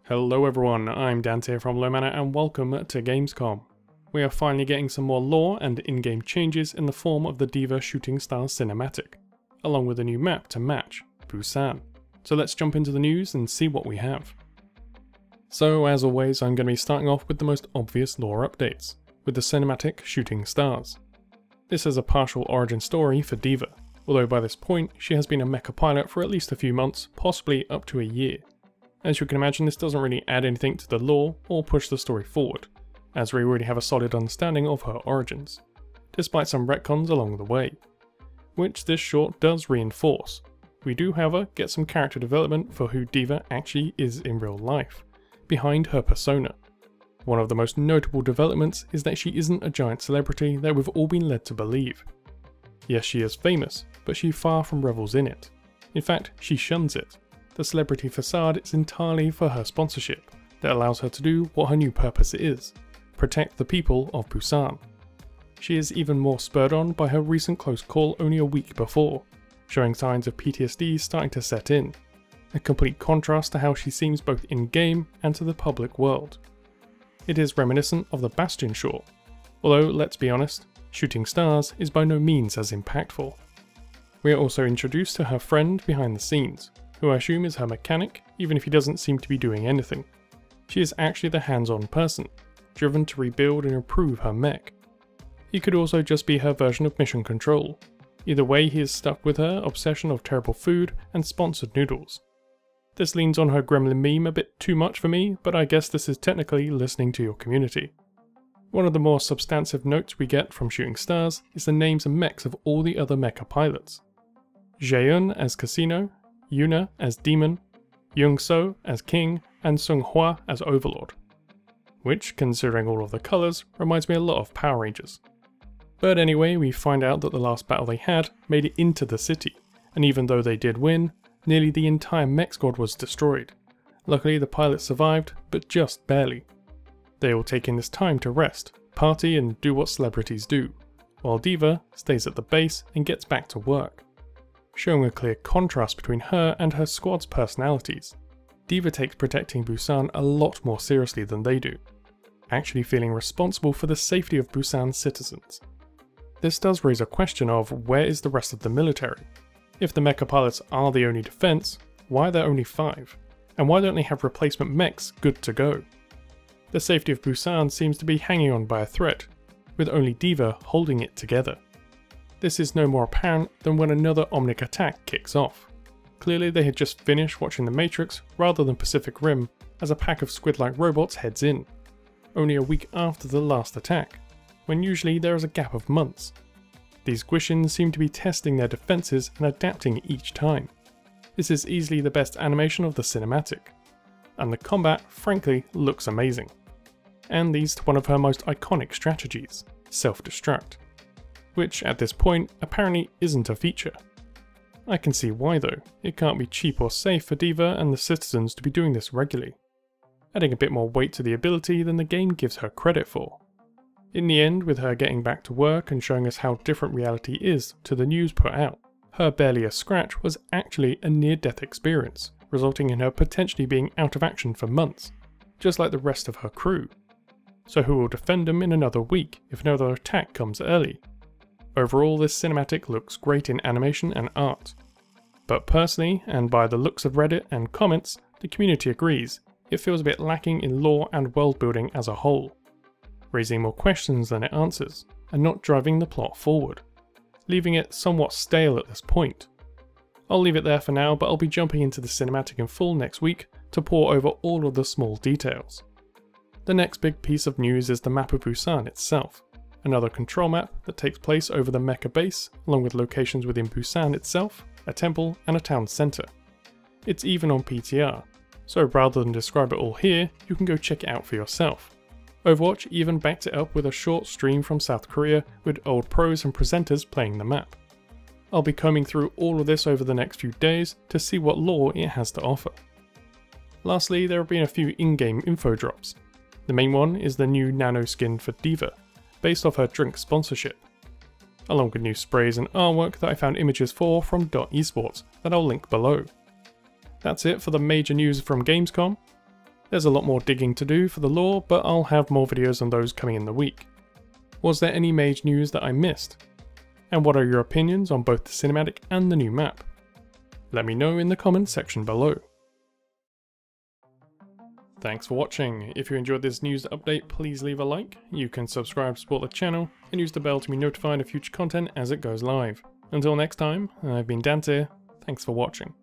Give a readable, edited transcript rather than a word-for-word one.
Hello everyone, I'm Dante from Low Manor and welcome to Gamescom. We are finally getting some more lore and in-game changes in the form of the D.va Shooting Stars cinematic, along with a new map to match, Busan. So let's jump into the news and see what we have. So as always, I'm going to be starting off with the most obvious lore updates, with the cinematic Shooting Stars. This is a partial origin story for D.va, although by this point she has been a mecha pilot for at least a few months, possibly up to a year. As you can imagine, this doesn't really add anything to the lore or push the story forward, as we already have a solid understanding of her origins, despite some retcons along the way, which this short does reinforce. We do, however, get some character development for who D.va actually is in real life, behind her persona. One of the most notable developments is that she isn't a giant celebrity that we've all been led to believe. Yes, she is famous, but she far from revels in it. In fact, she shuns it. The celebrity facade is entirely for her sponsorship, that allows her to do what her new purpose is: protect the people of Busan. She is even more spurred on by her recent close call only a week before, showing signs of PTSD starting to set in, a complete contrast to how she seems both in-game and to the public world. It is reminiscent of the Bastion short, although let's be honest, Shooting Stars is by no means as impactful. We are also introduced to her friend behind the scenes, who I assume is her mechanic, even if he doesn't seem to be doing anything. She is actually the hands-on person, driven to rebuild and improve her mech. He could also just be her version of mission control. Either way, he is stuck with her obsession of terrible food and sponsored noodles. This leans on her gremlin meme a bit too much for me, but I guess this is technically listening to your community. One of the more substantive notes we get from Shooting Stars is the names and mechs of all the other mecha pilots. Jaeun as Casino, Yuna as Demon, Young-so as King, and Sung-hwa as Overlord. Which, considering all of the colours, reminds me a lot of Power Rangers. But anyway, we find out that the last battle they had made it into the city, and even though they did win, nearly the entire mech squad was destroyed. Luckily the pilots survived, but just barely. They all taking this time to rest, party and do what celebrities do, while D.va stays at the base and gets back to work, showing a clear contrast between her and her squad's personalities. D.va takes protecting Busan a lot more seriously than they do, actually feeling responsible for the safety of Busan's citizens. This does raise a question of where is the rest of the military? If the mecha pilots are the only defense, why are there only 5? And why don't they have replacement mechs good to go? The safety of Busan seems to be hanging on by a thread, with only D.va holding it together. This is no more apparent than when another Omnic attack kicks off. Clearly they had just finished watching The Matrix rather than Pacific Rim as a pack of squid-like robots heads in, only a week after the last attack, when usually there is a gap of months. These Guishins seem to be testing their defences and adapting each time. This is easily the best animation of the cinematic, and the combat frankly looks amazing. And leads to one of her most iconic strategies, self-destruct, which at this point apparently isn't a feature. I can see why though, it can't be cheap or safe for D.va and the citizens to be doing this regularly, adding a bit more weight to the ability than the game gives her credit for. In the end, with her getting back to work and showing us how different reality is to the news put out, her barely a scratch was actually a near-death experience, resulting in her potentially being out of action for months, just like the rest of her crew. So who will defend them in another week if another attack comes early? Overall, this cinematic looks great in animation and art. But personally, and by the looks of Reddit and comments, the community agrees, it feels a bit lacking in lore and world building as a whole, raising more questions than it answers, and not driving the plot forward, leaving it somewhat stale at this point. I'll leave it there for now, but I'll be jumping into the cinematic in full next week to pore over all of the small details. The next big piece of news is the map of Busan itself, another control map that takes place over the mecha base, along with locations within Busan itself, a temple and a town centre. It's even on PTR, so rather than describe it all here, you can go check it out for yourself. Overwatch even backed it up with a short stream from South Korea with old pros and presenters playing the map. I'll be combing through all of this over the next few days to see what lore it has to offer. Lastly, there have been a few in-game info drops. The main one is the new nano skin for D.va, based off her drink sponsorship, along with new sprays and artwork that I found images for from esports that I'll link below. That's it for the major news from Gamescom. There's a lot more digging to do for the lore, but I'll have more videos on those coming in the week. Was there any mage news that I missed? And what are your opinions on both the cinematic and the new map? Let me know in the comments section below. Thanks for watching. If you enjoyed this news update, please leave a like. You can subscribe to support the channel and use the bell to be notified of future content as it goes live. Until next time, I've been Dante. Thanks for watching.